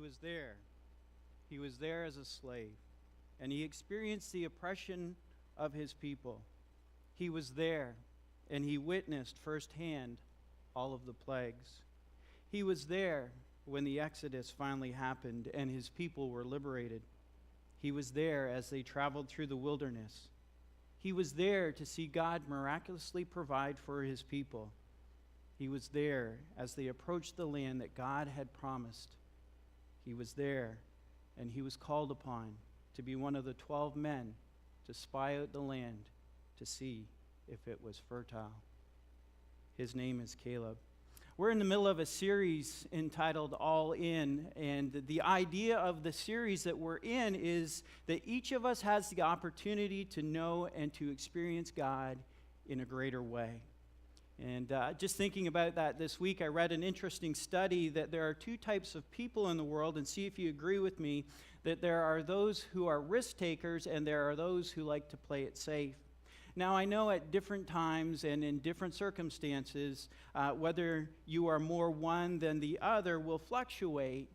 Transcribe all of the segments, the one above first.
was there. He was there as a slave, and he experienced the oppression of his people. He was there, and he witnessed firsthand all of the plagues. He was there when the Exodus finally happened and his people were liberated. He was there as they traveled through the wilderness. He was there to see God miraculously provide for his people. He was there as they approached the land that God had promised. He was there, and he was called upon to be one of the 12 men to spy out the land to see if it was fertile. His name is Caleb. We're in the middle of a series entitled All In, and the idea of the series that we're in is that each of us has the opportunity to know and to experience God in a greater way. And just thinking about that this week, I read an interesting study that there are two types of people in the world, and see if you agree with me, that there are those who are risk takers and there are those who like to play it safe. Now, I know at different times and in different circumstances, whether you are more one than the other will fluctuate.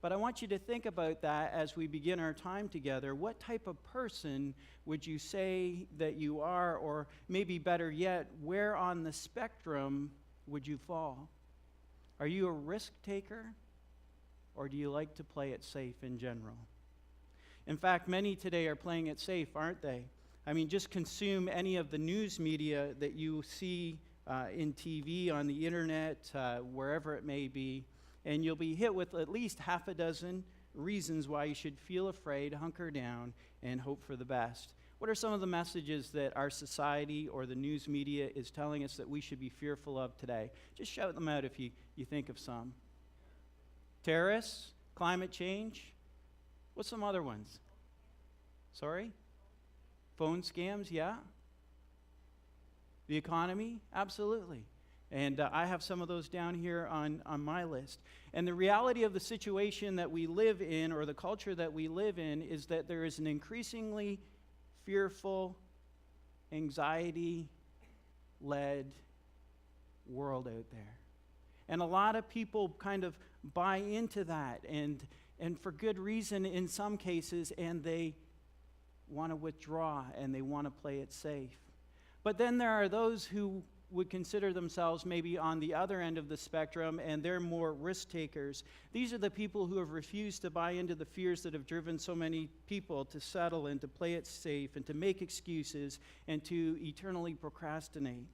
But I want you to think about that as we begin our time together. What type of person would you say that you are? Or maybe better yet, where on the spectrum would you fall? Are you a risk taker? Or do you like to play it safe in general? In fact, many today are playing it safe, aren't they? I mean, just consume any of the news media that you see in TV, on the internet, wherever it may be, and you'll be hit with at least half a dozen reasons why you should feel afraid, hunker down, and hope for the best. What are some of the messages that our society or the news media is telling us that we should be fearful of today? Just shout them out if you think of some. Terrorists, climate change. What's some other ones? Sorry? Phone scams, yeah. The economy, absolutely. And I have some of those down here on my list. And the reality of the situation that we live in, or the culture that we live in, is that there is an increasingly fearful, anxiety-led world out there. And a lot of people kind of buy into that, and for good reason in some cases, and they want to withdraw and they want to play it safe. But then there are those who would consider themselves maybe on the other end of the spectrum, and they're more risk takers. These are the people who have refused to buy into the fears that have driven so many people to settle and to play it safe and to make excuses and to eternally procrastinate.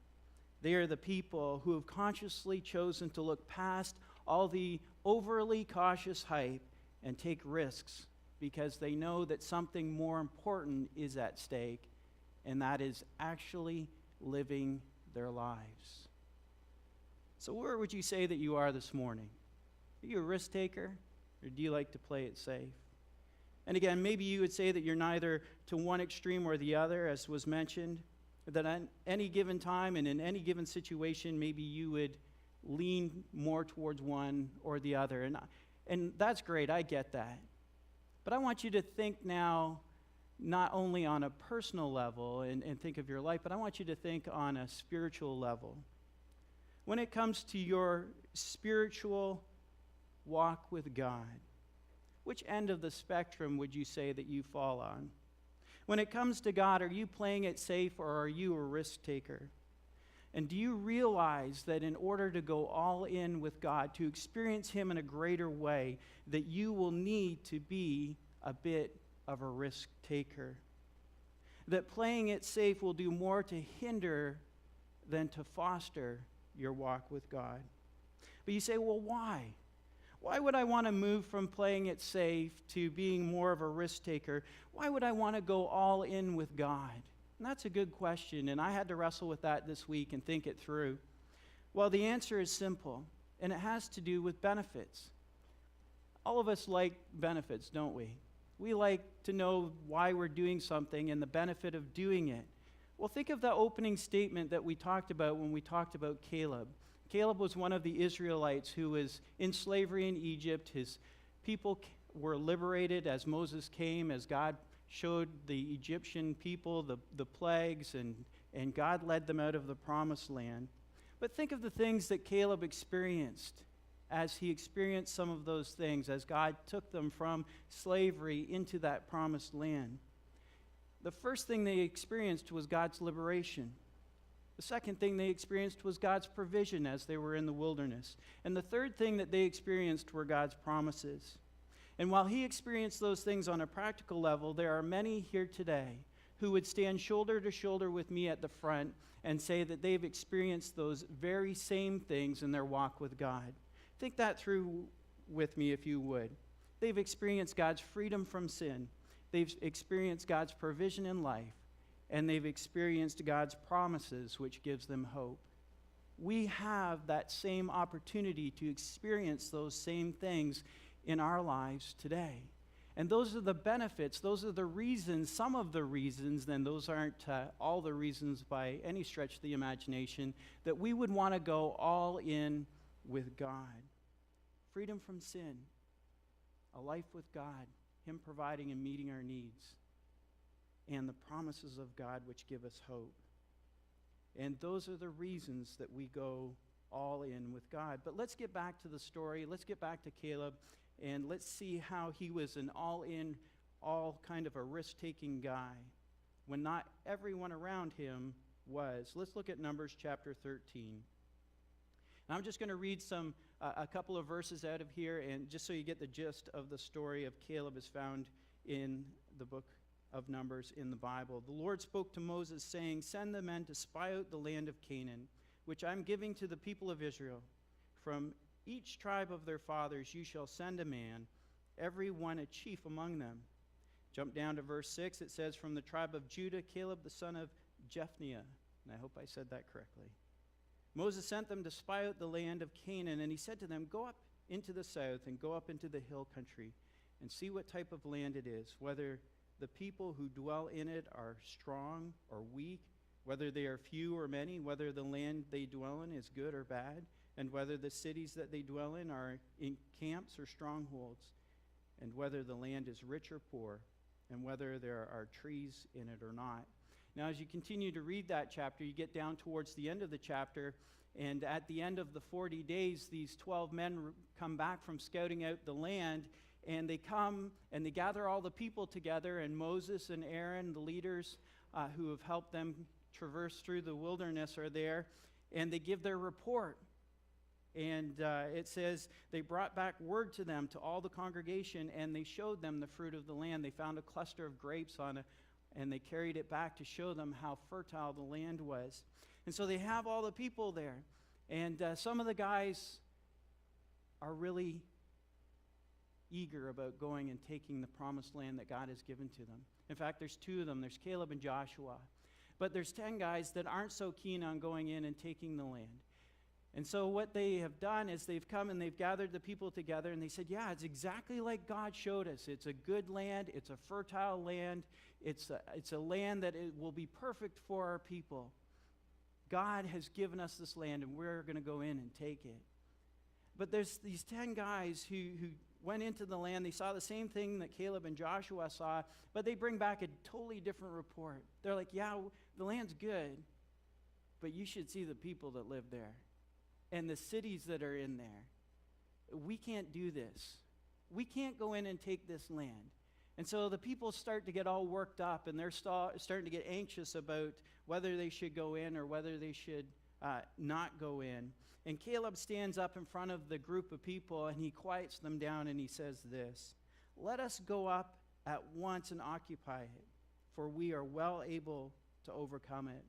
They are the people who have consciously chosen to look past all the overly cautious hype and take risks, because they know that something more important is at stake, and that is actually living their lives. So where would you say that you are this morning? Are you a risk taker, or do you like to play it safe? And again, maybe you would say that you're neither to one extreme or the other, as was mentioned, that at any given time and in any given situation, maybe you would lean more towards one or the other. And that's great, I get that. But I want you to think now not only on a personal level and think of your life, but I want you to think on a spiritual level. When it comes to your spiritual walk with God, which end of the spectrum would you say that you fall on? When it comes to God, are you playing it safe, or are you a risk taker? And do you realize that in order to go all in with God, to experience Him in a greater way, that you will need to be a bit of a risk taker? That playing it safe will do more to hinder than to foster your walk with God. But you say, well, why? Why would I want to move from playing it safe to being more of a risk taker? Why would I want to go all in with God? And that's a good question, and I had to wrestle with that this week and think it through. Well, the answer is simple, and it has to do with benefits. All of us like benefits, don't we? We like to know why we're doing something and the benefit of doing it. Well, think of the opening statement that we talked about when we talked about Caleb. Caleb was one of the Israelites who was in slavery in Egypt. His people were liberated as Moses came, as God showed the Egyptian people the plagues, and God led them out of the promised land. But think of the things that Caleb experienced as he experienced some of those things, as God took them from slavery into that promised land. The first thing they experienced was God's liberation. The second thing they experienced was God's provision as they were in the wilderness. And the third thing that they experienced were God's promises. And while he experienced those things on a practical level, there are many here today who would stand shoulder to shoulder with me at the front and say that they've experienced those very same things in their walk with God. Think that through with me if you would. They've experienced God's freedom from sin. They've experienced God's provision in life. And they've experienced God's promises, which gives them hope. We have that same opportunity to experience those same things in our lives today. And those are the benefits, those are the reasons, some of the reasons, then those aren't all the reasons by any stretch of the imagination, that we would want to go all in with God. Freedom from sin, a life with God, him providing and meeting our needs, and the promises of God which give us hope. And those are the reasons that we go all in with God. But let's get back to the story. Let's get back to Caleb, and let's see how he was an all-in, all kind of a risk-taking guy when not everyone around him was. Let's look at Numbers chapter 13. And I'm just going to read a couple of verses out of here, and just so you get the gist of the story of Caleb is found in the book of Numbers in the Bible. The Lord spoke to Moses, saying, "Send the men to spy out the land of Canaan, which I'm giving to the people of Israel. From each tribe of their fathers you shall send a man, every one a chief among them." Jump down to verse 6. It says, "From the tribe of Judah, Caleb the son of Jephunneh." And I hope I said that correctly. Moses sent them to spy out the land of Canaan, and he said to them, "Go up into the south and go up into the hill country and see what type of land it is, whether the people who dwell in it are strong or weak, whether they are few or many, whether the land they dwell in is good or bad, and whether the cities that they dwell in are in camps or strongholds, and whether the land is rich or poor, and whether there are trees in it or not." Now, as you continue to read that chapter, you get down towards the end of the chapter, and at the end of the 40 days, these 12 men come back from scouting out the land, and they come and they gather all the people together, and Moses and Aaron, the leaders who have helped them traverse through the wilderness, are there, and they give their report. And it says, they brought back word to them, to all the congregation, and they showed them the fruit of the land. They found a cluster of grapes and they carried it back to show them how fertile the land was. And so they have all the people there. And some of the guys are really eager about going and taking the promised land that God has given to them. In fact, there's two of them. There's Caleb and Joshua. But there's 10 guys that aren't so keen on going in and taking the land. And so what they have done is they've come and they've gathered the people together, and they said, yeah, it's exactly like God showed us. It's a good land. It's a fertile land. It's a land that it will be perfect for our people. God has given us this land, and we're going to go in and take it. But there's these 10 guys who went into the land. They saw the same thing that Caleb and Joshua saw, but they bring back a totally different report. They're like, yeah, the land's good, but you should see the people that live there and the cities that are in there. We can't do this. We can't go in and take this land. And so the people start to get all worked up, and they're starting to get anxious about whether they should go in or whether they should not go in. And Caleb stands up in front of the group of people, and he quiets them down, and he says this: "Let us go up at once and occupy it, for we are well able to overcome it."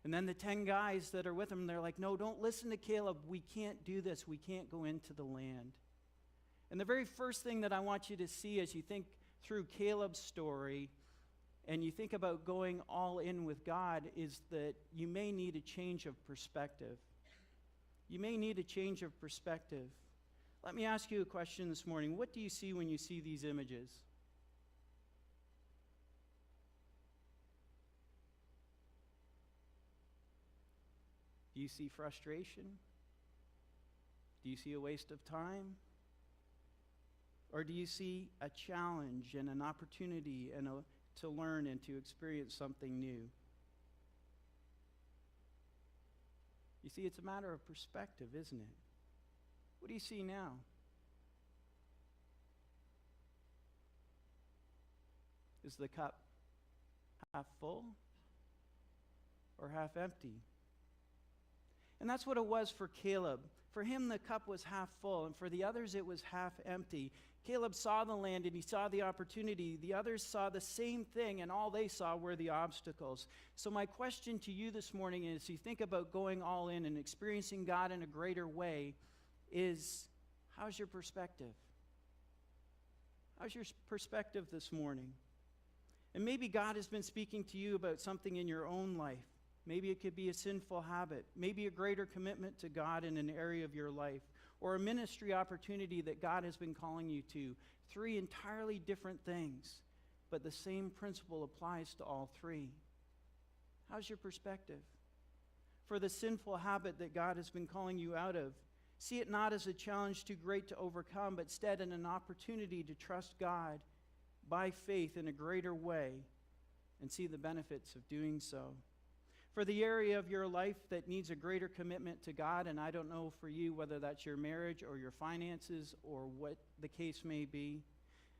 And then the 10 guys that are with him, they're like, "No, don't listen to Caleb. We can't do this. We can't go into the land." And the very first thing that I want you to see as you think through Caleb's story and you think about going all in with God is that you may need a change of perspective. You may need a change of perspective. Let me ask you a question this morning. What do you see when you see these images? Do you see frustration? Do you see a waste of time? Or do you see a challenge and an opportunity and to learn and to experience something new? You see, it's a matter of perspective, isn't it? What do you see now? Is the cup half full or half empty? And that's what it was for Caleb. For him, the cup was half full, and for the others, it was half empty. Caleb saw the land and he saw the opportunity. The others saw the same thing, and all they saw were the obstacles. So my question to you this morning is, you think about going all in and experiencing God in a greater way, is how's your perspective? How's your perspective this morning? And maybe God has been speaking to you about something in your own life. Maybe it could be a sinful habit. Maybe a greater commitment to God in an area of your life. Or a ministry opportunity that God has been calling you to. 3 entirely different things. But the same principle applies to all 3. How's your perspective? For the sinful habit that God has been calling you out of, see it not as a challenge too great to overcome, but instead in an opportunity to trust God by faith in a greater way and see the benefits of doing so. For the area of your life that needs a greater commitment to God, and I don't know for you whether that's your marriage or your finances or what the case may be,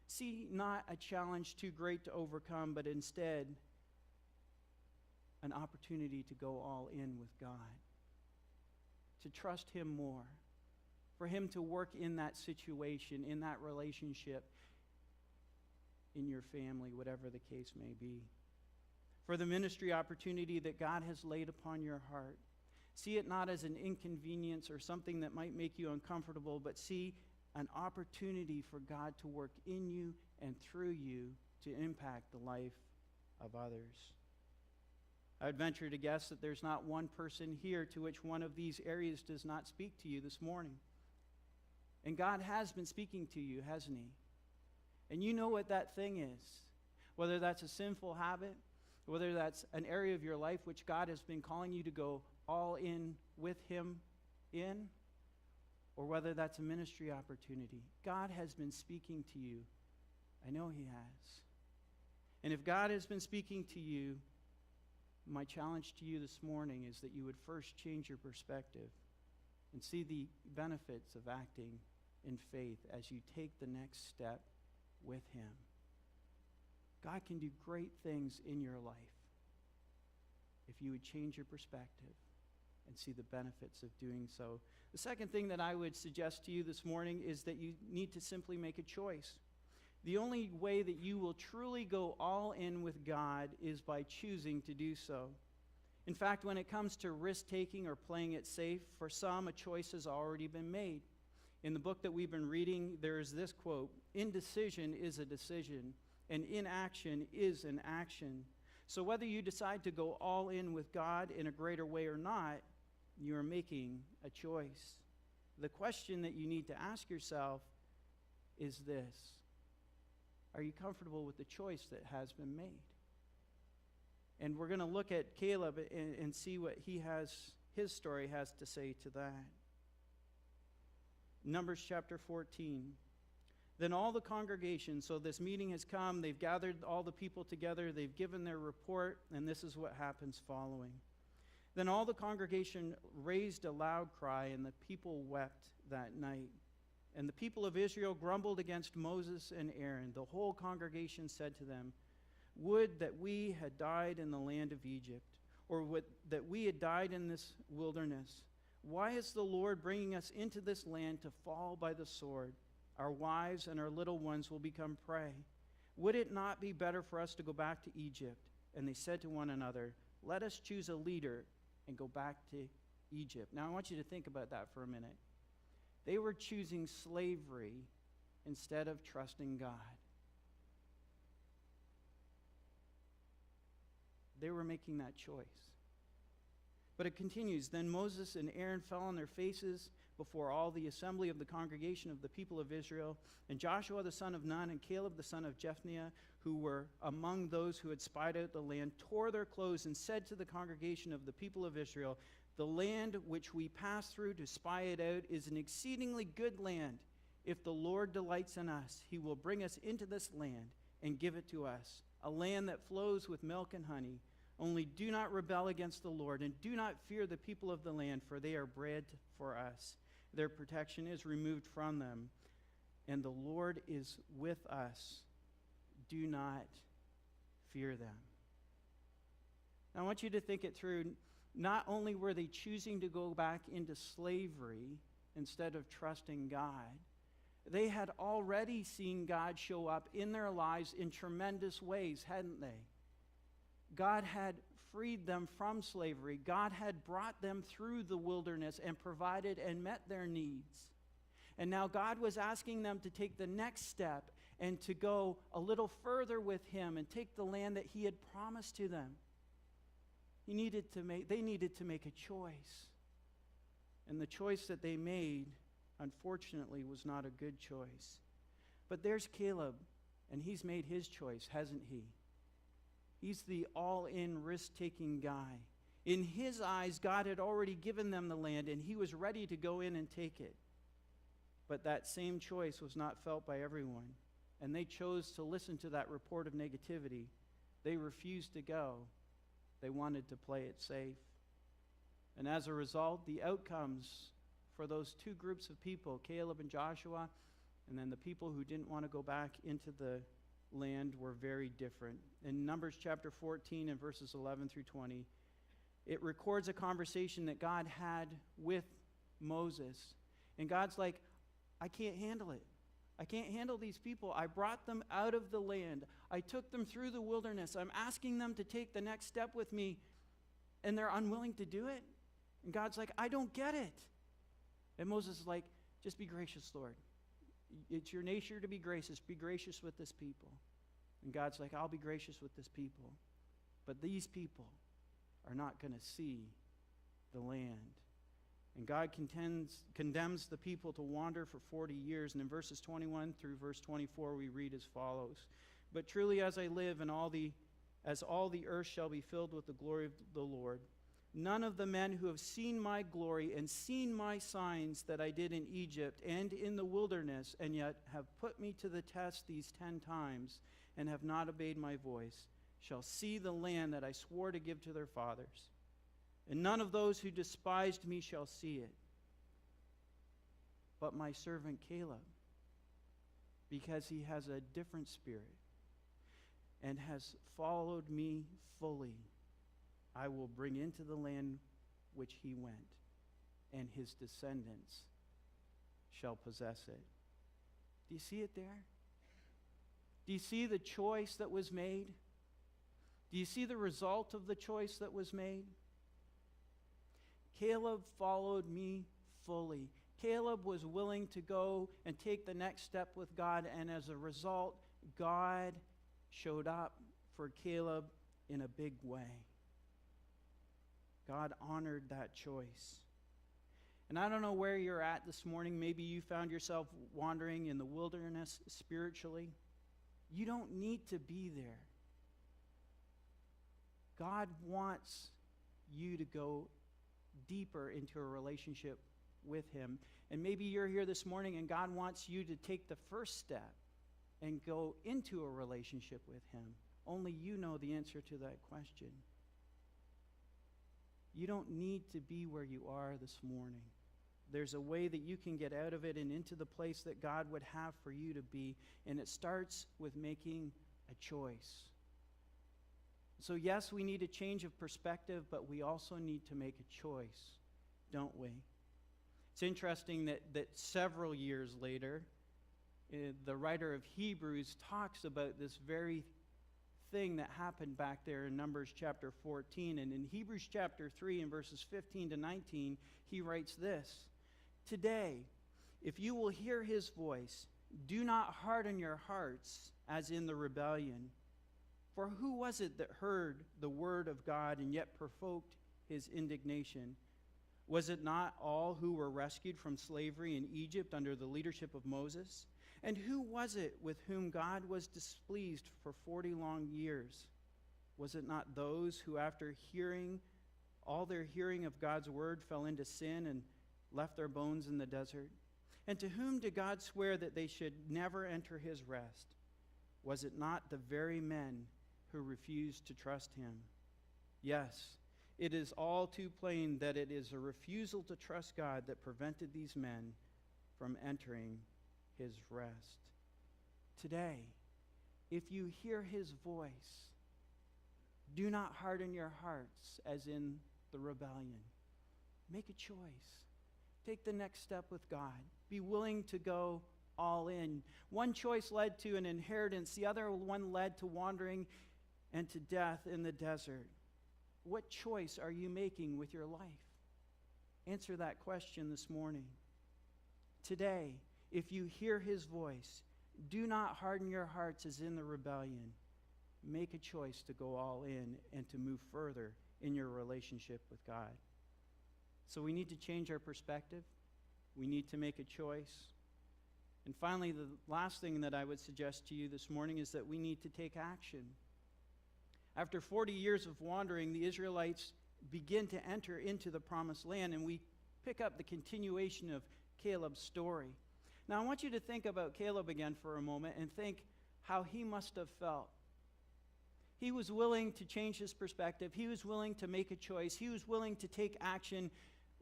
see not a challenge too great to overcome, but instead an opportunity to go all in with God, to trust Him more, for Him to work in that situation, in that relationship, in your family, whatever the case may be. For the ministry opportunity that God has laid upon your heart. See it not as an inconvenience or something that might make you uncomfortable, but see an opportunity for God to work in you and through you to impact the life of others. I would venture to guess that there's not one person here to which one of these areas does not speak to you this morning. And God has been speaking to you, hasn't He? And you know what that thing is. Whether that's a sinful habit, whether that's an area of your life which God has been calling you to go all in with Him in, or whether that's a ministry opportunity. God has been speaking to you. I know He has. And if God has been speaking to you, my challenge to you this morning is that you would first change your perspective and see the benefits of acting in faith as you take the next step with Him. God can do great things in your life if you would change your perspective and see the benefits of doing so. The second thing that I would suggest to you this morning is that you need to simply make a choice. The only way that you will truly go all in with God is by choosing to do so. In fact, when it comes to risk-taking or playing it safe, for some, a choice has already been made. In the book that we've been reading, there is this quote, "Indecision is a decision, and inaction is an action." So whether you decide to go all in with God in a greater way or not, you are making a choice. The question that you need to ask yourself is this: are you comfortable with the choice that has been made? And we're going to look at Caleb and see what his story has to say to that. Numbers chapter 14. Then all the congregation, so this meeting has come, they've gathered all the people together, they've given their report, and this is what happens following. Then all the congregation raised a loud cry, and the people wept that night. And the people of Israel grumbled against Moses and Aaron. The whole congregation said to them, "Would that we had died in the land of Egypt, or that we had died in this wilderness. Why is the Lord bringing us into this land to fall by the sword? Our wives and our little ones will become prey. Would it not be better for us to go back to Egypt?" And they said to one another, "Let us choose a leader and go back to Egypt." Now I want you to think about that for a minute. They were choosing slavery instead of trusting God. They were making that choice. But it continues. Then Moses and Aaron fell on their faces before all the assembly of the congregation of the people of Israel. And Joshua the son of Nun and Caleb the son of Jephunneh, who were among those who had spied out the land, tore their clothes and said to the congregation of the people of Israel, "The land which we passed through to spy it out is an exceedingly good land. If the Lord delights in us, He will bring us into this land and give it to us, a land that flows with milk and honey. Only do not rebel against the Lord, and do not fear the people of the land, for they are bread for us." Their protection is removed from them, and the Lord is with us. Do not fear them. Now, I want you to think it through. Not only were they choosing to go back into slavery instead of trusting God, they had already seen God show up in their lives in tremendous ways, hadn't they? God had freed them from slavery. God had brought them through the wilderness and provided and met their needs. And now God was asking them to take the next step and to go a little further with him and take the land that he had promised to them. They needed to make a choice. And the choice that they made, unfortunately, was not a good choice. But there's Caleb, and he's made his choice, hasn't he? He's the all-in, risk-taking guy. In his eyes, God had already given them the land, and he was ready to go in and take it. But that same choice was not felt by everyone, and they chose to listen to that report of negativity. They refused to go. They wanted to play it safe. And as a result, the outcomes for those two groups of people, Caleb and Joshua, and then the people who didn't want to go back into the land, were very different. In Numbers chapter 14 and verses 11 through 20, it records a conversation that God had with Moses. And God's like, I can't handle it. I can't handle these people. I brought them out of the land. I took them through the wilderness. I'm asking them to take the next step with me, and they're unwilling to do it. And God's like, I don't get it. And Moses is like, just be gracious, Lord. It's your nature to be gracious. Be gracious with this people. And God's like, I'll be gracious with this people. But these people are not going to see the land. And God condemns the people to wander for 40 years. And in verses 21 through verse 24, we read as follows. But truly as I live, and as all the earth shall be filled with the glory of the Lord, none of the men who have seen my glory and seen my signs that I did in Egypt and in the wilderness, and yet have put me to the test these 10 times, and have not obeyed my voice, shall see the land that I swore to give to their fathers. And none of those who despised me shall see it, but my servant Caleb, because he has a different spirit and has followed me fully, I will bring into the land which he went, and his descendants shall possess it. Do you see it there? Do you see the choice that was made? Do you see the result of the choice that was made? Caleb followed me fully. Caleb was willing to go and take the next step with God, and as a result, God showed up for Caleb in a big way. God honored that choice. And I don't know where you're at this morning. Maybe you found yourself wandering in the wilderness spiritually. You don't need to be there. God wants you to go deeper into a relationship with him. And maybe you're here this morning and God wants you to take the first step and go into a relationship with him. Only you know the answer to that question. You don't need to be where you are this morning. There's a way that you can get out of it and into the place that God would have for you to be, and it starts with making a choice. So yes, we need a change of perspective, but we also need to make a choice, don't we? It's interesting that several years later, the writer of Hebrews talks about this very thing that happened back there in Numbers chapter 14. And in Hebrews chapter 3 and verses 15 to 19, he writes this: Today, if you will hear his voice, do not harden your hearts as in the rebellion. For who was it that heard the word of God and yet provoked his indignation? Was it not all who were rescued from slavery in Egypt under the leadership of Moses? And who was it with whom God was displeased for 40 long years? Was it not those who, after hearing all their hearing of God's word, fell into sin and left their bones in the desert? And to whom did God swear that they should never enter his rest? Was it not the very men who refused to trust him? Yes, It is all too plain that it is a refusal to trust God that prevented these men from entering his rest. Today, if you hear his voice, do not harden your hearts as in the rebellion. Make a choice. Take the next step with God. Be willing to go all in. One choice led to an inheritance. The other one led to wandering and to death in the desert. What choice are you making with your life? Answer that question this morning. Today, if you hear his voice, do not harden your hearts as in the rebellion. Make a choice to go all in and to move further in your relationship with God. So we need to change our perspective. We need to make a choice. And finally, the last thing that I would suggest to you this morning is that we need to take action. After 40 years of wandering, the Israelites begin to enter into the promised land, and we pick up the continuation of Caleb's story. Now, I want you to think about Caleb again for a moment and think how he must have felt. He was willing to change his perspective. He was willing to make a choice. He was willing to take action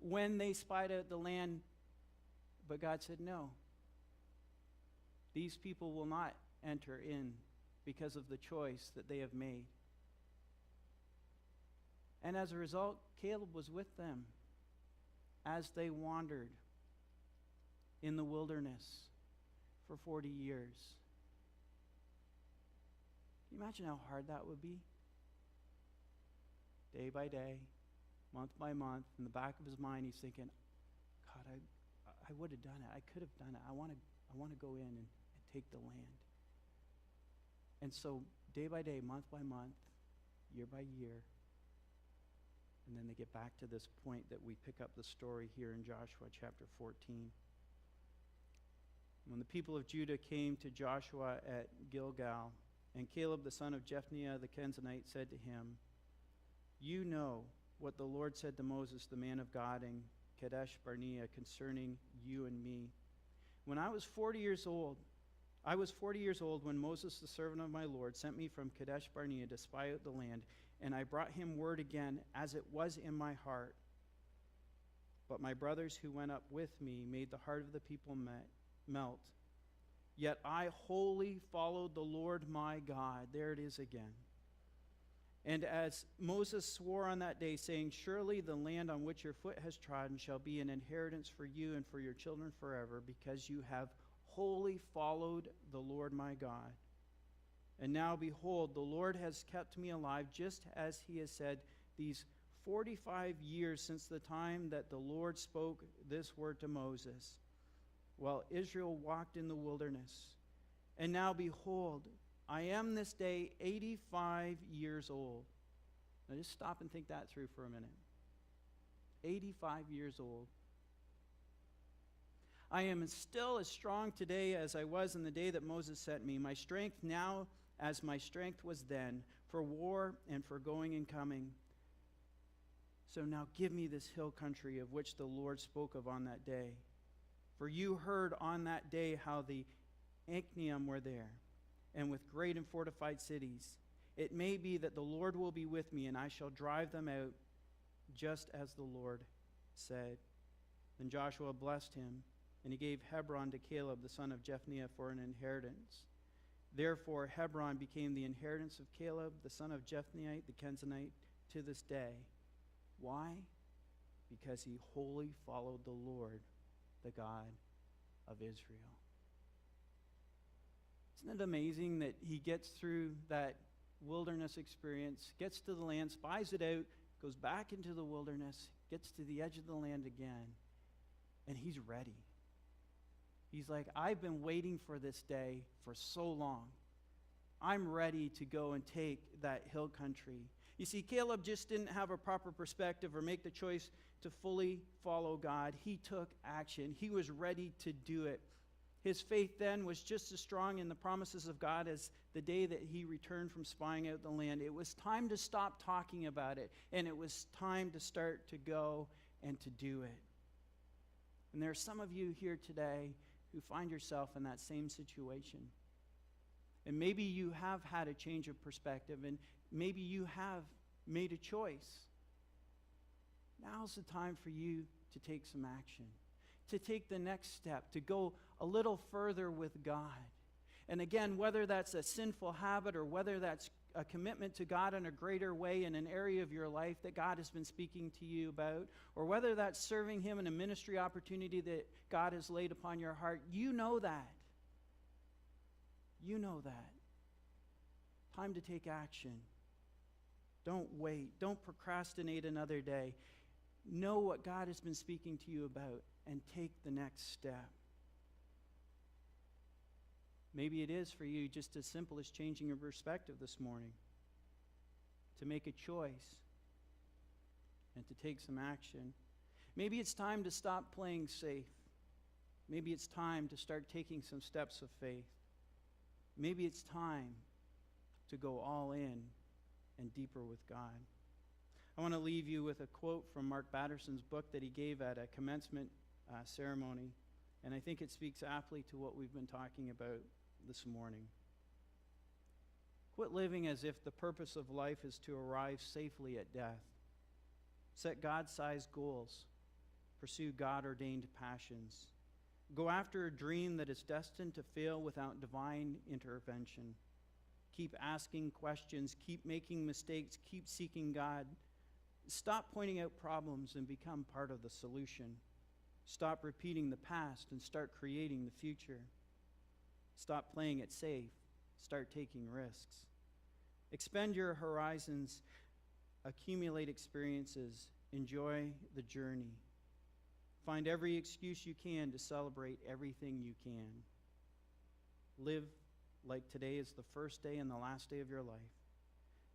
when they spied out the land. But God said, no. These people will not enter in because of the choice that they have made. And as a result, Caleb was with them as they wandered in the wilderness for 40 years. Can you imagine how hard that would be? Day by day, month by month, in the back of his mind, he's thinking, God, I would have done it. I could have done it. I want to go in and take the land. And so, day by day, month by month, year by year, and then they get back to this point that we pick up the story here in Joshua chapter 14. When the people of Judah came to Joshua at Gilgal, and Caleb the son of Jephunneh the Kenizzite said to him, you know what the Lord said to Moses, the man of God, in Kadesh Barnea concerning you and me. When I was 40 years old when Moses, the servant of my Lord, sent me from Kadesh Barnea to spy out the land, and I brought him word again as it was in my heart. But my brothers who went up with me made the heart of the people melt. Yet I wholly followed the Lord my God. There it is again. And as Moses swore on that day, saying, surely the land on which your foot has trodden shall be an inheritance for you and for your children forever, because you have wholly followed the Lord my God. And now, behold, the Lord has kept me alive, just as he has said, these 45 years since the time that the Lord spoke this word to Moses, while Israel walked in the wilderness. And now, behold, I am this day 85 years old. Now just stop and think that through for a minute. 85 years old. I am still as strong today as I was in the day that Moses sent me. My strength now as my strength was then, for war and for going and coming. So now give me this hill country of which the Lord spoke of on that day. For you heard on that day how the Anakim were there, and with great and fortified cities. It may be that the Lord will be with me, and I shall drive them out, just as the Lord said. Then Joshua blessed him, and he gave Hebron to Caleb, the son of Jephunneh, for an inheritance. Therefore Hebron became the inheritance of Caleb, the son of Jephunneh, the Kenizzite, to this day. Why? Because he wholly followed the Lord, the God of Israel. Isn't it amazing that he gets through that wilderness experience, gets to the land, spies it out, goes back into the wilderness, gets to the edge of the land again, and he's ready. He's like, I've been waiting for this day for so long. I'm ready to go and take that hill country. You see, Caleb just didn't have a proper perspective or make the choice to fully follow God. He took action. He was ready to do it. His faith then was just as strong in the promises of God as the day that he returned from spying out the land. It was time to stop talking about it, and it was time to start to go and to do it. And there are some of you here today who find yourself in that same situation. And maybe you have had a change of perspective, and maybe you have made a choice. now's the time for you to take some action, to take the next step, to go a little further with God. And again, whether that's a sinful habit or whether that's a commitment to God in a greater way in an area of your life that God has been speaking to you about, or whether that's serving Him in a ministry opportunity that God has laid upon your heart, you know that. You know that. Time to take action. Don't wait. Don't procrastinate another day. Know what God has been speaking to you about and take the next step. Maybe it is for you just as simple as changing your perspective this morning, to make a choice and to take some action. Maybe it's time to stop playing safe. Maybe it's time to start taking some steps of faith. Maybe it's time to go all in and deeper with God. I want to leave you with a quote from Mark Batterson's book that he gave at a commencement ceremony, and I think it speaks aptly to what we've been talking about this morning. Quit living as if the purpose of life is to arrive safely at death. Set God-sized goals. Pursue God-ordained passions. Go after a dream that is destined to fail without divine intervention. Keep asking questions. Keep making mistakes. Keep seeking God. Stop pointing out problems and become part of the solution. Stop repeating the past and start creating the future. Stop playing it safe. Start taking risks. Expand your horizons. Accumulate experiences. Enjoy the journey. Find every excuse you can to celebrate everything you can. Live like today is the first day and the last day of your life.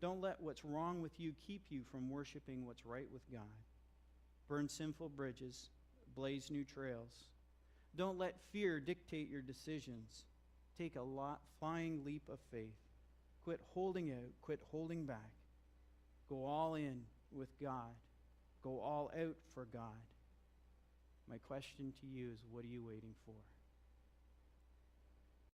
Don't let what's wrong with you keep you from worshiping what's right with God. Burn sinful bridges. Blaze new trails. Don't let fear dictate your decisions. Take a flying leap of faith. Quit holding out. Quit holding back. Go all in with God. Go all out for God. My question to you is, what are you waiting for?